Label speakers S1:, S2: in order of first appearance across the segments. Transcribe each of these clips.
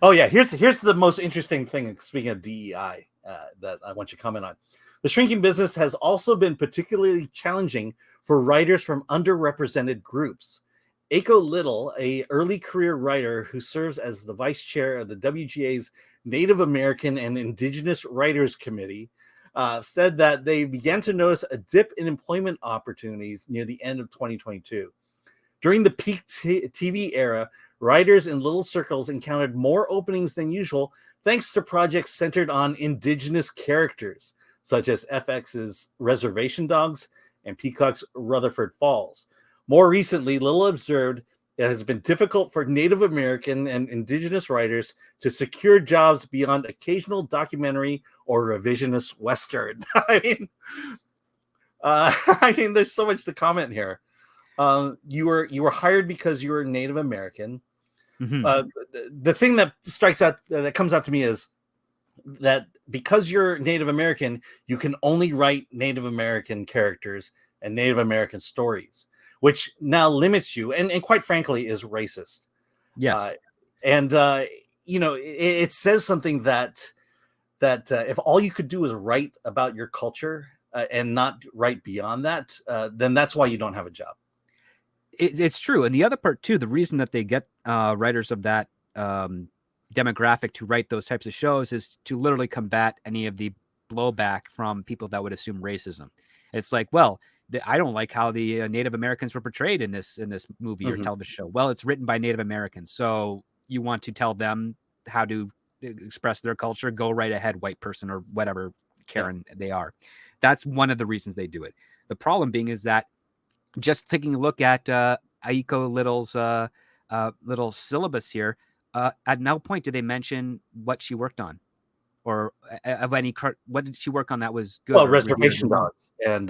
S1: Oh yeah, here's the most interesting thing. Speaking of DEI, that I want you to comment on, the shrinking business has also been particularly challenging for writers from underrepresented groups. Aiko Little, a early career writer who serves as the vice chair of the WGA's Native American and Indigenous Writers Committee, said that they began to notice a dip in employment opportunities near the end of 2022. During the peak TV era, writers in little circles encountered more openings than usual thanks to projects centered on indigenous characters, such as FX's Reservation Dogs and Peacock's Rutherford Falls. More recently, Little observed it has been difficult for Native American and indigenous writers to secure jobs beyond occasional documentary or revisionist Western. I mean, there's so much to comment here. You were hired because you were Native American.
S2: Mm-hmm.
S1: The thing that comes out to me is that because you're Native American, you can only write Native American characters and Native American stories, which now limits you, and quite frankly is racist.
S2: Yes.
S1: It says something that if all you could do is write about your culture and not write beyond that, then that's why you don't have a job.
S2: It's true. And the other part too, the reason that they get writers of that demographic to write those types of shows is to literally combat any of the blowback from people that would assume racism. It's like, well, I don't like how the Native Americans were portrayed in this movie or television show. Well, it's written by Native Americans, so you want to tell them how to express their culture. Go right ahead, white person or whatever Karen they are. That's one of the reasons they do it. The problem being is that just taking a look at Aiko Little's little syllabus here, at no point did they mention what she worked on, or of any. What did she work on that was good?
S1: Well, Reservation Dogs, and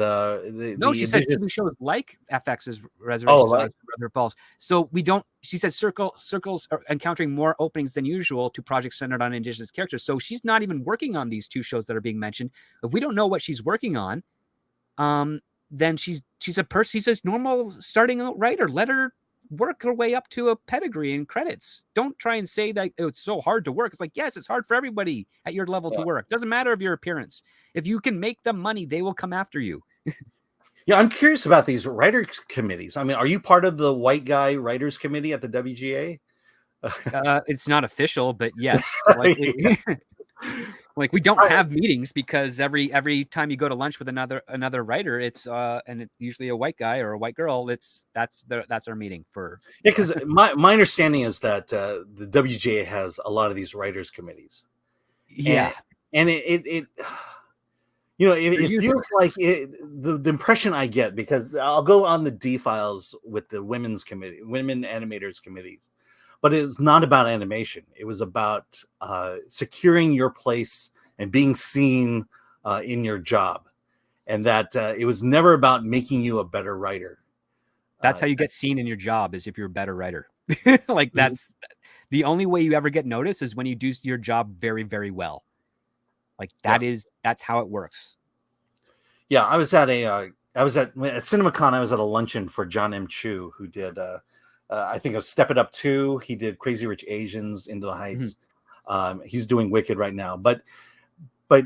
S2: she said TV shows like FX's Reservation Dogs, Brother Falls. So we don't. She said circles are encountering more openings than usual to projects centered on indigenous characters. So she's not even working on these two shows that are being mentioned. If we don't know what she's working on, then she's a person. She's a normal starting out writer. Let her work her way up to a pedigree and credits. Don't try and say that it's so hard to work. It's like, yes, it's hard for everybody at your level to work. Doesn't matter of your appearance. If you can make them money, they will come after you.
S1: Yeah, I'm curious about these writer committees. I mean, are you part of the white guy writers committee at the WGA?
S2: It's not official, but yes. Like we don't have meetings because every time you go to lunch with another writer, it's and it's usually a white guy or a white girl. That's our meeting for.
S1: Yeah, because my understanding is that the WGA has a lot of these writers committees.
S2: Yeah,
S1: and it feels like the impression I get, because I'll go on the D files with the women animators committees. But it's not about animation. It was about securing your place and being seen in your job. And that it was never about making you a better writer.
S2: That's how you get seen in your job, is if you're a better writer. Like that's the only way you ever get noticed is when you do your job very, very well. Like that's how it works.
S1: Yeah, I was at CinemaCon. I was at a luncheon for John M. Chu, who did I think of Step It Up 2. He did Crazy Rich Asians, Into the Heights. He's doing Wicked right now. But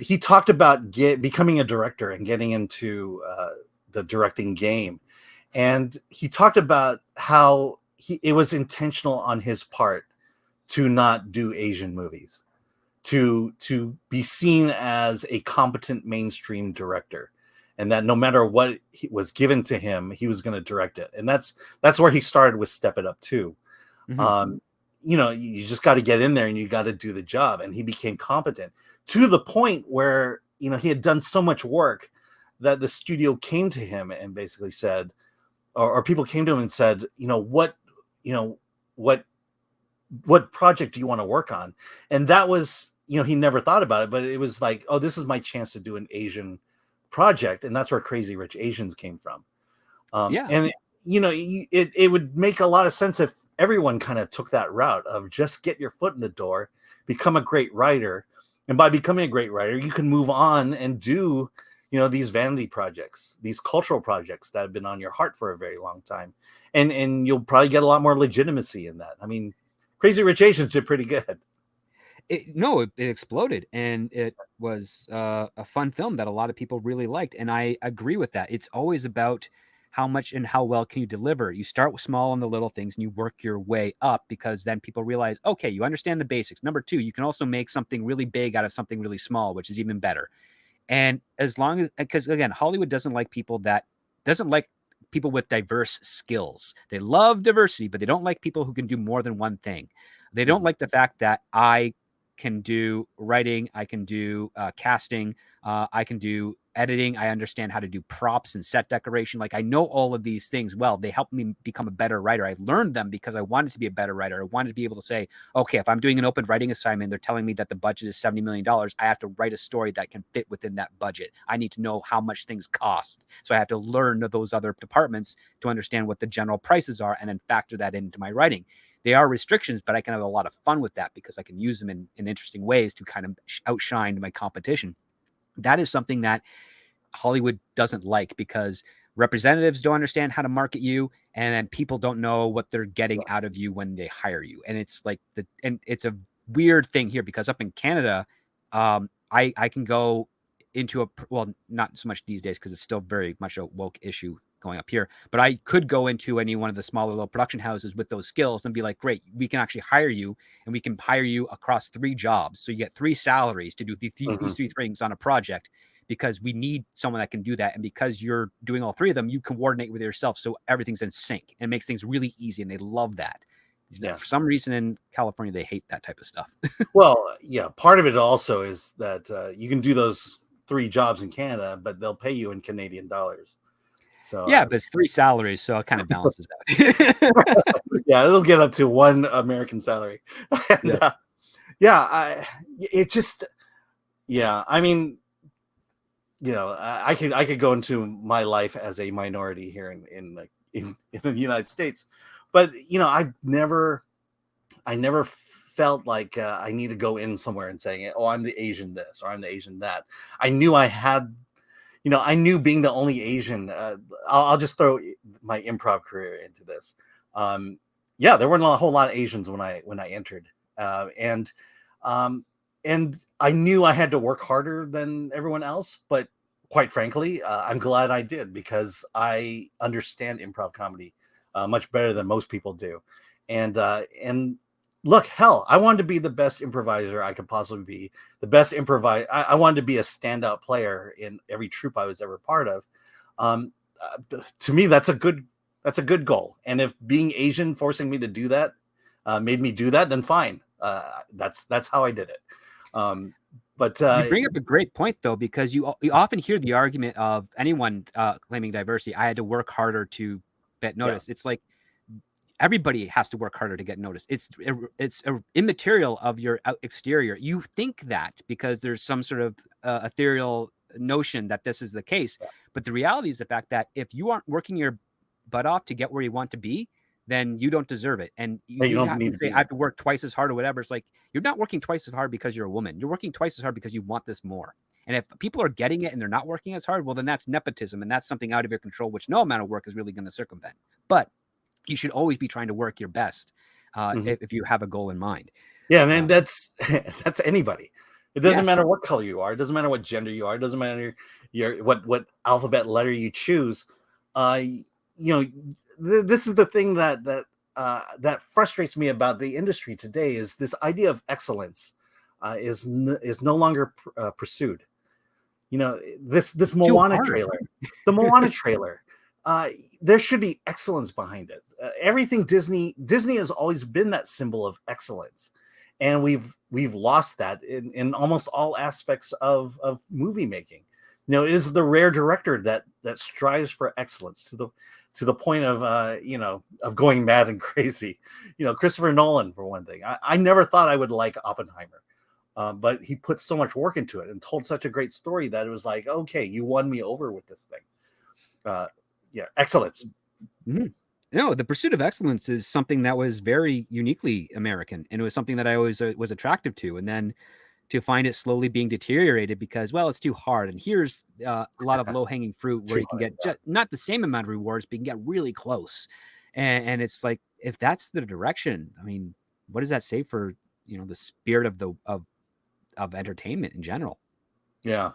S1: he talked about becoming a director and getting into the directing game. And he talked about how it was intentional on his part to not do Asian movies, to be seen as a competent mainstream director. And that no matter what was given to him, he was going to direct it. And that's where he started with Step It Up 2. You just got to get in there and you got to do the job. And he became competent to the point where, he had done so much work that the studio came to him and basically said, or people came to him and said, what project do you want to work on? And that was, he never thought about it, but it was like, oh, this is my chance to do an Asian project. And that's where Crazy Rich Asians came from. And it would make a lot of sense if everyone kind of took that route of just get your foot in the door, become a great writer. And by becoming a great writer, you can move on and do, these vanity projects, these cultural projects that have been on your heart for a very long time. And you'll probably get a lot more legitimacy in that. I mean, Crazy Rich Asians did pretty good.
S2: it exploded, and it was a fun film that a lot of people really liked, and I agree with that. It's always about how much and how well can you deliver. You start with small on the little things and you work your way up, because then people realize, okay, you understand the basics. Number two, you can also make something really big out of something really small, which is even better. And as long as, because again, Hollywood doesn't like people with diverse skills. They love diversity, but they don't like people who can do more than one thing. They don't like the fact that I can do writing, I can do casting, I can do editing, I understand how to do props and set decoration. Like, I know all of these things well. They helped me become a better writer. I learned them because I wanted to be a better writer. I wanted to be able to say, okay, if I'm doing an open writing assignment, they're telling me that the budget is $70 million. I have to write a story that can fit within that budget. I need to know how much things cost. So I have to learn those other departments to understand what the general prices are and then factor that into my writing. They are restrictions, but I can have a lot of fun with that because I can use them in interesting ways to kind of outshine my competition. That is something that Hollywood doesn't like, because representatives don't understand how to market you, and then people don't know what they're getting out of you when they hire you. And it's like and it's a weird thing here, because up in Canada, I can go into not so much these days because it's still very much a woke issue going up here, but I could go into any one of the smaller little production houses with those skills and be like, great, we can actually hire you, and we can hire you across 3 jobs. So you get 3 salaries to do these 3 things on a project, because we need someone that can do that. And because you're doing all 3 of them, you can coordinate with yourself. So everything's in sync, and it makes things really easy. And they love that. Yeah. For some reason in California, they hate that type of stuff.
S1: Well, yeah. Part of it also is that you can do those 3 jobs in Canada, but they'll pay you in Canadian dollars. So
S2: yeah, but it's 3 salaries, so it kind of balances out.
S1: Yeah, it'll get up to 1 American salary. And, it just, I mean, I could go into my life as a minority here in the United States, but I never felt like I need to go in somewhere and saying, oh, I'm the Asian this or I'm the Asian that. I knew I had. I knew being the only Asian, I'll just throw my improv career into this. There weren't a whole lot of Asians when I entered, and I knew I had to work harder than everyone else. But quite frankly, I'm glad I did, because I understand improv comedy much better than most people do. And look, hell, I wanted to be the best improviser I could possibly be. The best improviser. I wanted to be a standout player in every troupe I was ever part of. To me, that's a good goal. And if being Asian, forcing me to do that, made me do that, then fine. That's how I did it. But
S2: you bring up a great point, though, because you often hear the argument of anyone claiming diversity. I had to work harder to get noticed. It's like, everybody has to work harder to get noticed. It's immaterial of your exterior. You think that because there's some sort of ethereal notion that this is the case. But the reality is the fact that if you aren't working your butt off to get where you want to be, then you don't deserve it. And you don't have to say, I have to work twice as hard or whatever. It's like, you're not working twice as hard because you're a woman. You're working twice as hard because you want this more. And if people are getting it and they're not working as hard, well, then that's nepotism. And that's something out of your control, which no amount of work is really going to circumvent. But you should always be trying to work your best if you have a goal in mind.
S1: Yeah, man, that's anybody. It doesn't matter what color you are. It doesn't matter what gender you are. It doesn't matter what alphabet letter you choose. This is the thing that frustrates me about the industry today, is this idea of excellence is no longer pursued. This Moana trailer, the Moana trailer. There should be excellence behind it. Everything Disney has always been that symbol of excellence, and we've lost that in almost all aspects of movie making. It is the rare director that strives for excellence to the point of of going mad and crazy. Christopher Nolan, for one thing. I never thought I would like Oppenheimer, but he put so much work into it and told such a great story that it was like, okay, you won me over with this thing. Excellence.
S2: Mm-hmm. No, the pursuit of excellence is something that was very uniquely American, and it was something that I always was attractive to. And then to find it slowly being deteriorated because, well, it's too hard. And here's a lot of low-hanging fruit where you can get not the same amount of rewards, but you can get really close. And it's like, if that's the direction, I mean, what does that say for the spirit of of entertainment in general.
S1: Yeah.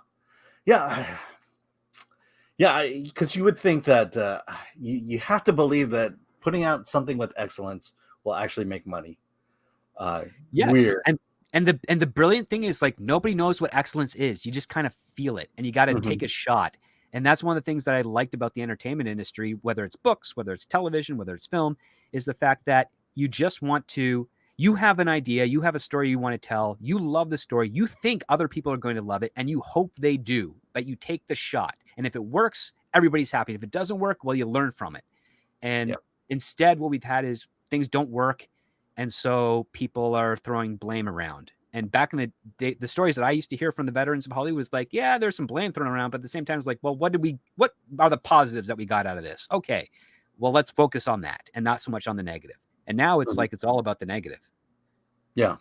S1: Because you would think that you have to believe that putting out something with excellence will actually make money.
S2: Yes,
S1: Weird.
S2: and the brilliant thing is, like, nobody knows what excellence is. You just kind of feel it, and you got to take a shot. And that's one of the things that I liked about the entertainment industry, whether it's books, whether it's television, whether it's film, is the fact that you just want to. You have an idea, you have a story you want to tell, you love the story, you think other people are going to love it, and you hope they do, but you take the shot. And if it works, everybody's happy. If it doesn't work, well, you learn from it. And instead, what we've had is things don't work. And so people are throwing blame around. And back in the day, the stories that I used to hear from the veterans of Hollywood was like, yeah, there's some blame thrown around. But at the same time, it's like, well, what are the positives that we got out of this? Okay, well, let's focus on that and not so much on the negative. And now it's like, it's all about the negative.
S1: Yeah.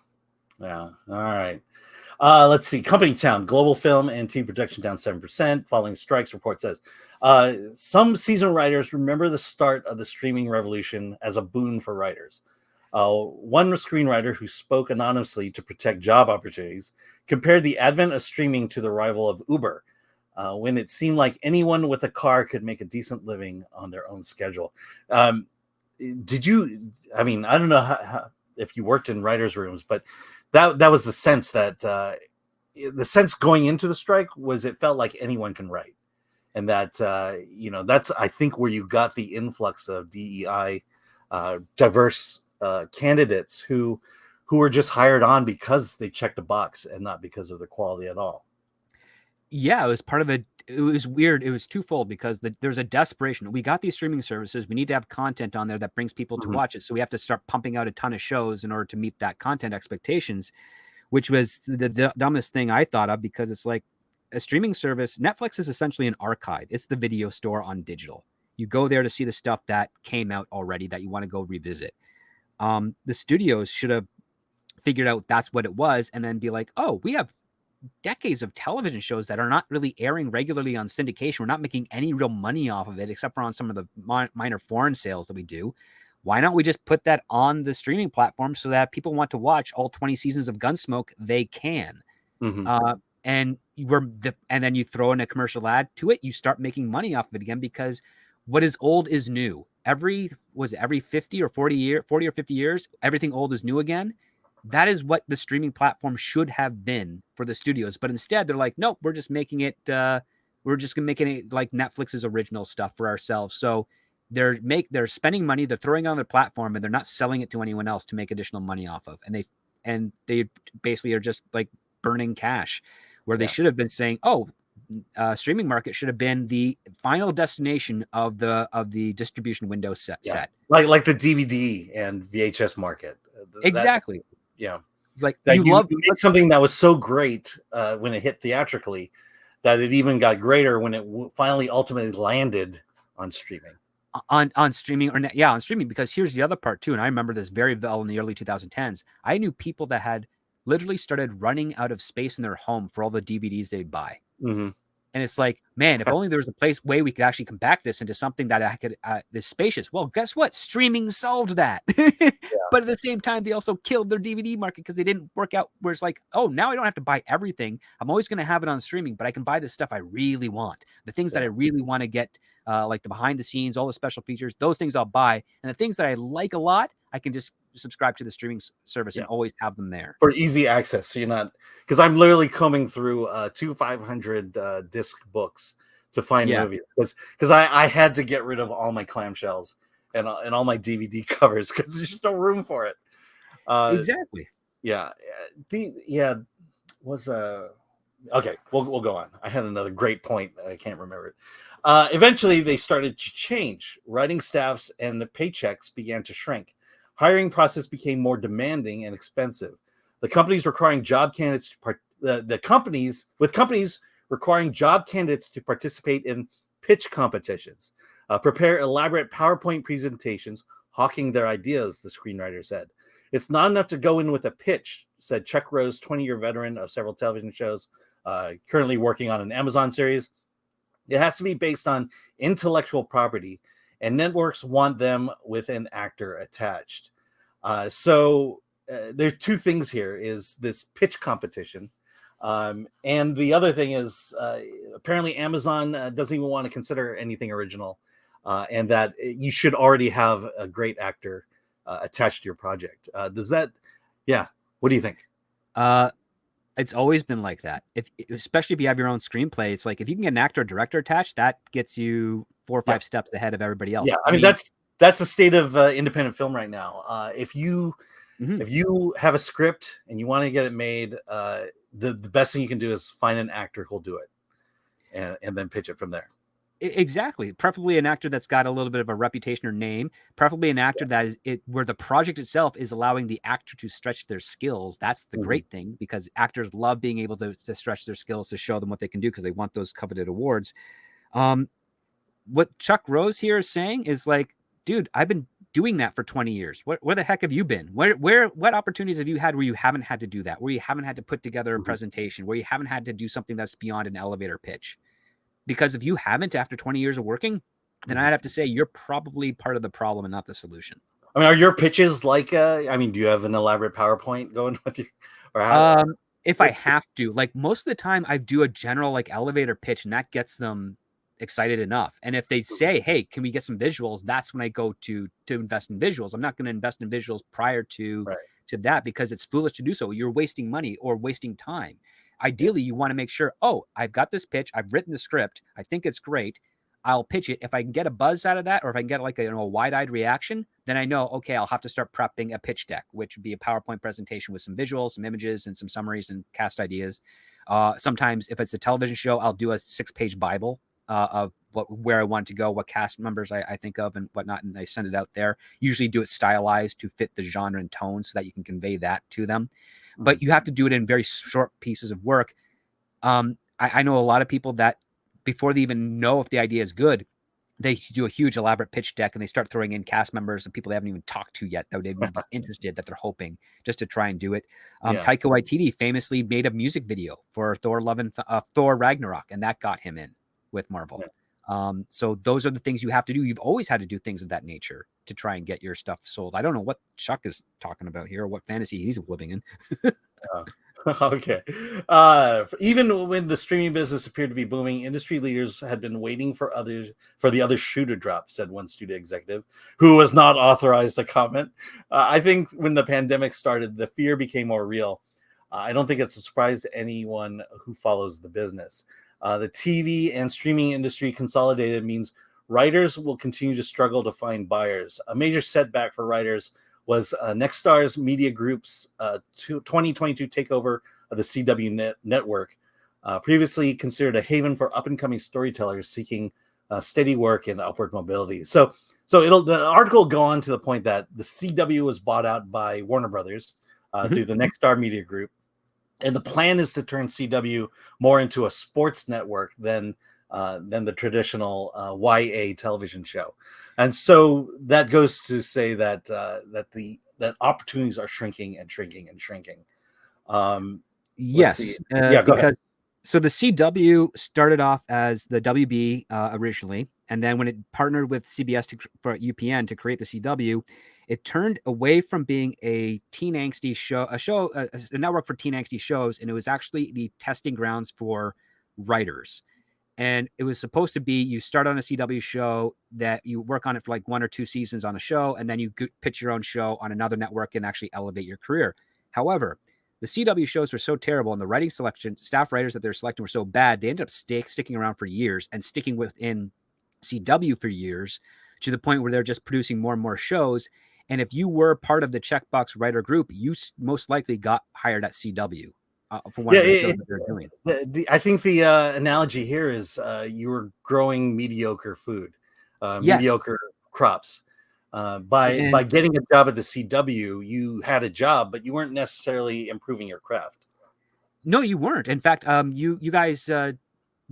S1: All right. Let's see. Company Town, global film and TV production down 7% following strikes, report says. Some seasoned writers remember the start of the streaming revolution as a boon for writers. One screenwriter who spoke anonymously to protect job opportunities compared the advent of streaming to the arrival of Uber, when it seemed like anyone with a car could make a decent living on their own schedule. I don't know how, if you worked in writers' rooms, but that was the sense that the sense going into the strike was it felt like anyone can write. And that, that's, I think, where you got the influx of DEI, diverse candidates who were just hired on because they checked a box and not because of the quality at all.
S2: Yeah, it was part of it. It was weird. It was twofold because there's a desperation. We got these streaming services. We need to have content on there that brings people to watch it. So we have to start pumping out a ton of shows in order to meet that content expectations, which was the dumbest thing I thought of, because it's like a streaming service. Netflix is essentially an archive. It's the video store on digital. You go there to see the stuff that came out already that you want to go revisit. The studios should have figured out that's what it was, and then be like, oh, we have decades of television shows that are not really airing regularly on syndication. We're not making any real money off of it, except for on some of the minor foreign sales that we do. Why don't we just put that on the streaming platform so that people want to watch all 20 seasons of Gunsmoke? They can. And then you throw in a commercial ad to it. You start making money off of it again, because what is old is new. Every 50 or 40 or 50 years, everything old is new again. That is what the streaming platform should have been for the studios. But instead, they're like, nope, we're just making it. We're just gonna make it like Netflix's original stuff for ourselves. So they're spending money, they're throwing it on their platform, and they're not selling it to anyone else to make additional money off of. And they basically are just like burning cash, where they should have been saying, oh, streaming market should have been the final destination of the distribution window set.
S1: Like the DVD and VHS market.
S2: Exactly. Like
S1: that you made something that was so great when it hit theatrically that it even got greater when it finally ultimately landed on streaming.
S2: On streaming, on streaming, because here's the other part too, and I remember this very well in the early 2010s. I knew people that had literally started running out of space in their home for all the DVDs they'd buy. And it's like, man, if only there was a way we could actually compact this into something that I could is spacious. Well, guess what? Streaming solved that. But at the same time, they also killed their DVD market because they didn't work out. Where it's like, oh, now I don't have to buy everything. I'm always going to have it on streaming, but I can buy the stuff I really want. The things that I really want to get, like the behind the scenes, all the special features, those things I'll buy. And the things that I like a lot, I can just subscribe to the streaming service and always have them there
S1: for easy access. So you're not, because I'm literally combing through 500 disc books to find movies, because I had to get rid of all my clamshells and all my DVD covers because there's just no room for it.
S2: Exactly.
S1: Okay, we'll go on. I had another great point. I can't remember it. Eventually, they started to change. Writing staffs and the paychecks began to shrink. Hiring process became more demanding and expensive. The companies requiring job candidates companies requiring job candidates to participate in pitch competitions, prepare elaborate PowerPoint presentations, hawking their ideas, the screenwriter said. It's not enough to go in with a pitch, said Chuck Rose, 20-year veteran of several television shows, currently working on an Amazon series. It has to be based on intellectual property, and networks want them with an actor attached. So there's two things here: is this pitch competition, and the other thing is apparently Amazon doesn't even want to consider anything original, and that you should already have a great actor attached to your project. Does that? Yeah. What do you think?
S2: It's always been like that. Especially if you have your own screenplay, it's like if you can get an actor or director attached, that gets you 4 or 5 steps ahead of everybody else.
S1: Yeah, I mean that's the state of independent film right now. If you have a script and you want to get it made, the best thing you can do is find an actor who'll do it, and then pitch it from there.
S2: Exactly. Preferably an actor that's got a little bit of a reputation or name. Preferably an actor that is where the project itself is allowing the actor to stretch their skills. That's the great thing, because actors love being able to stretch their skills, to show them what they can do, because they want those coveted awards. What Chuck Rose here is saying is like, dude, I've been doing that for 20 years. Where the heck have you been? What opportunities have you had where you haven't had to do that? Where you haven't had to put together a presentation? Where you haven't had to do something that's beyond an elevator pitch? Because if you haven't after 20 years of working, then I'd have to say you're probably part of the problem and not the solution.
S1: I mean, are your pitches like, I mean, do you have an elaborate PowerPoint going with you? Or how,
S2: if I have to, like most of the time I do a general like elevator pitch, and that gets them excited enough. And if they say, hey, can we get some visuals? That's when I go to invest in visuals. I'm not going to invest in visuals prior to that, because it's foolish to do so. You're wasting money or wasting time. Ideally, you want to make sure, oh, I've got this pitch. I've written the script. I think it's great. I'll pitch it. If I can get a buzz out of that, or if I can get like a wide-eyed reaction, then I know, okay, I'll have to start prepping a pitch deck, which would be a PowerPoint presentation with some visuals, some images, and some summaries and cast ideas. Sometimes if it's a television show, I'll do a 6-page Bible of where I want to go, what cast members I think of and whatnot, and I send it out there. Usually do it stylized to fit the genre and tone so that you can convey that to them. But you have to do it in very short pieces of work. I know a lot of people that before they even know if the idea is good, they do a huge elaborate pitch deck and they start throwing in cast members and people they haven't even talked to yet that would be interested, that they're hoping just to try and do it. Taika Waititi famously made a music video for Thor Ragnarok, and that got him in with Marvel. So those are the things you have to do. You've always had to do things of that nature to try and get your stuff sold. I don't know what Chuck is talking about here or what fantasy he's living in.
S1: Okay. Even when the streaming business appeared to be booming, industry leaders had been waiting for the other shoe to drop, said one studio executive who was not authorized to comment. I think when the pandemic started, the fear became more real. I don't think it's a surprise to anyone who follows the business. The TV and streaming industry consolidated means writers will continue to struggle to find buyers. A major setback for writers was Nexstar's Media Group's 2022 takeover of the CW network, previously considered a haven for up-and-coming storytellers seeking steady work and upward mobility. So the article will go on to the point that the CW was bought out by Warner Brothers through the Nexstar Media Group, and the plan is to turn CW more into a sports network than the traditional YA television show. And so that goes to say that that opportunities are shrinking and shrinking and shrinking.
S2: Yes, because so the CW started off as the WB originally, and then when it partnered with CBS for UPN to create the CW, it turned away from being a teen angsty show, a network for teen angsty shows, and it was actually the testing grounds for writers. And it was supposed to be, you start on a CW show, that you work on it for like 1 or 2 seasons on a show, and then you pitch your own show on another network and actually elevate your career. However, the CW shows were so terrible, and the writing selection, staff writers that they're selecting were so bad, they ended up sticking around for years and sticking within CW for years, to the point where they're just producing more and more shows. And if you were part of the checkbox writer group, you most likely got hired at CW. For one of the shows that they're doing.
S1: I think the analogy here is you were growing mediocre food, mediocre crops. By getting a job at the CW, you had a job, but you weren't necessarily improving your craft.
S2: No, you weren't. In fact, you guys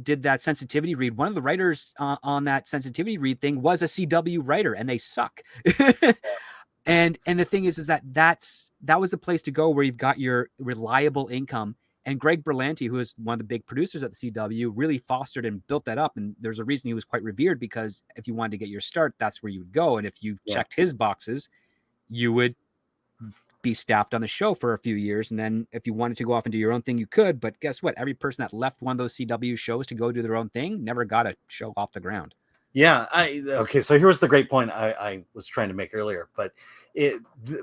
S2: did that sensitivity read. One of the writers on that sensitivity read thing was a CW writer, and they suck. And the thing is that was the place to go where you've got your reliable income. And Greg Berlanti, who is one of the big producers at the CW, really fostered and built that up. And there's a reason he was quite revered, because if you wanted to get your start, that's where you would go. And if you checked his boxes, you would be staffed on the show for a few years, and then if you wanted to go off and do your own thing, you could. But guess what? Every person that left one of those CW shows to go do their own thing never got a show off the ground.
S1: Yeah. Okay. So here was the great point I was trying to make earlier, but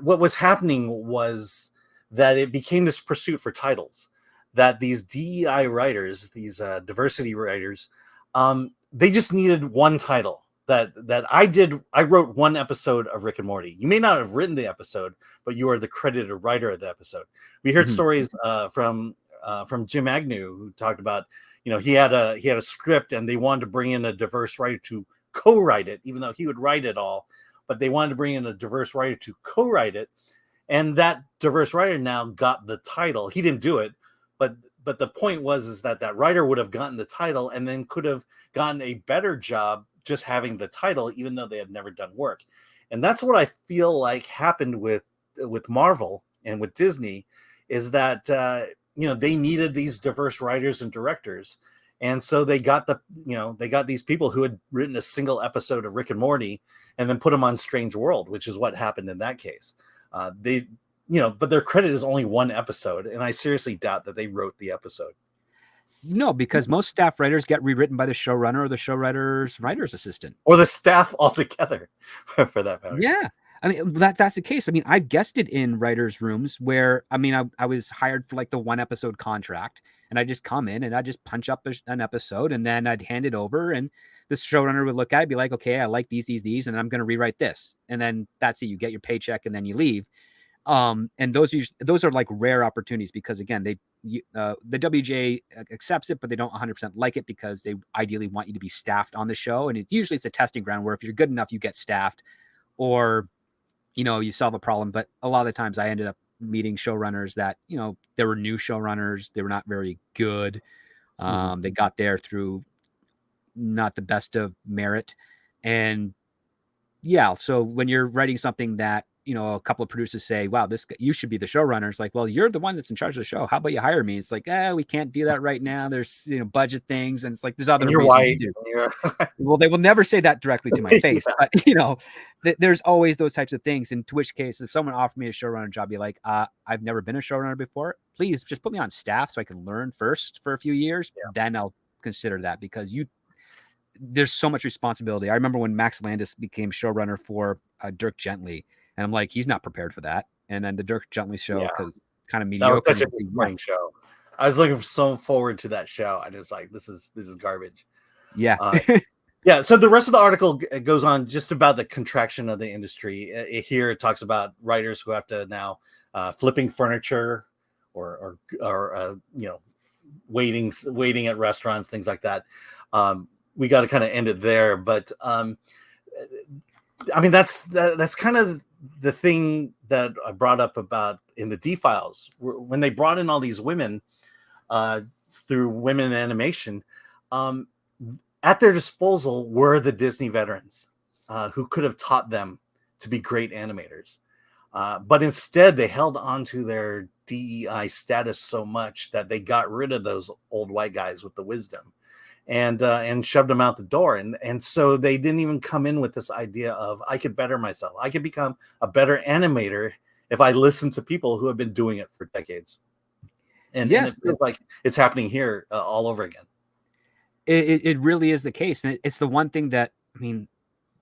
S1: what was happening was that it became this pursuit for titles, that these DEI writers, these diversity writers, they just needed one title. That I wrote one episode of Rick and Morty. You may not have written the episode, but you are the credited writer of the episode. We heard stories from Jim Agnew, who talked about, he had a script and they wanted to bring in a diverse writer to co-write it, even though he would write it all, but they wanted to bring in a diverse writer to co-write it. And that diverse writer now got the title. He didn't do it, but the point was that writer would have gotten the title and then could have gotten a better job just having the title, even though they had never done work. And that's what I feel like happened with Marvel and with Disney, is that they needed these diverse writers and directors. And so they got these people who had written a single episode of Rick and Morty and then put them on Strange World, which is what happened in that case. But their credit is only one episode, and I seriously doubt that they wrote the episode.
S2: No, because most staff writers get rewritten by the showrunner or the showrunner's writer's assistant.
S1: Or the staff altogether, for that matter.
S2: Yeah. I mean, that's the case. I mean, I've guested in writers' rooms where, I was hired for like the 1 episode contract, and I just come in and I just punch up an episode, and then I'd hand it over, and the showrunner would look at it, be like, okay, I like these, and I'm going to rewrite this. And then that's it. You get your paycheck and then you leave. And those are like rare opportunities, because again, the WJ accepts it, but they don't 100% like it, because they ideally want you to be staffed on the show. And usually it's a testing ground where if you're good enough, you get staffed, or, you solve a problem. But a lot of the times I ended up meeting showrunners that, there were new showrunners. They were not very good. They got there through not the best of merit. And yeah, so when you're writing something that, a couple of producers say, wow, you should be the showrunner. It's like, well, you're the one that's in charge of the show. How about you hire me? It's like, we can't do that right now. There's, budget things. And it's like, there's other reasons
S1: white.
S2: to do. Well, they will never say that directly to my face, but there's always those types of things. In which case, if someone offered me a showrunner job, be like, I've never been a showrunner before. Please just put me on staff so I can learn first for a few years. Yeah. Then I'll consider that, because there's so much responsibility. I remember when Max Landis became showrunner for Dirk Gently, and I'm like, he's not prepared for that. And then the Dirk Gently show, because kind of mediocre.
S1: That was such a disappointing show. I was looking so forward to that show. I was like, this is garbage.
S2: Yeah.
S1: Yeah. So the rest of the article goes on just about the contraction of the industry. Here it talks about writers who have to now flipping furniture or waiting at restaurants, things like that. We got to kind of end it there, but that's kind of the thing that I brought up about in the D-Files, when they brought in all these women through women in animation, at their disposal were the Disney veterans who could have taught them to be great animators. But instead, they held on to their DEI status so much that they got rid of those old white guys with the wisdom and shoved them out the door. And so they didn't even come in with this idea of, I could better myself. I could become a better animator if I listen to people who have been doing it for decades. And, yes, and it feels like it's happening here all over again.
S2: It really is the case. And it's the one thing that,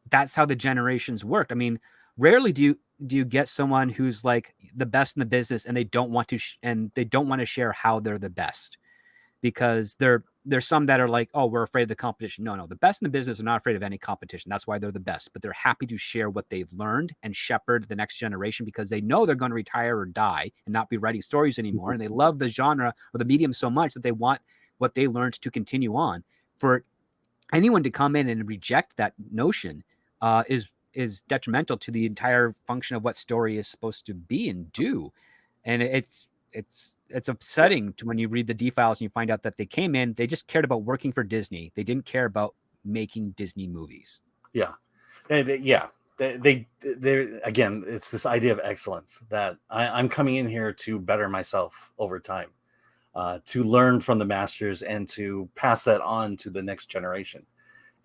S2: that's how the generations worked. Rarely do you get someone who's like the best in the business and they don't want to share how they're the best, because there's some that are like, oh, we're afraid of the competition. No, the best in the business are not afraid of any competition. That's why they're the best, but they're happy to share what they've learned and shepherd the next generation, because they know they're going to retire or die and not be writing stories anymore. And they love the genre or the medium so much that they want what they learned to continue on. For anyone to come in and reject that notion is detrimental to the entire function of what story is supposed to be and do. And it's upsetting to when you read the D-Files and you find out that they came in, they just cared about working for Disney. They didn't care about making Disney movies.
S1: Yeah. They again, it's this idea of excellence that I'm coming in here to better myself over time, to learn from the masters and to pass that on to the next generation.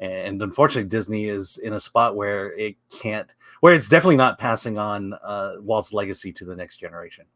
S1: And unfortunately, Disney is in a spot where it's definitely not passing on Walt's legacy to the next generation.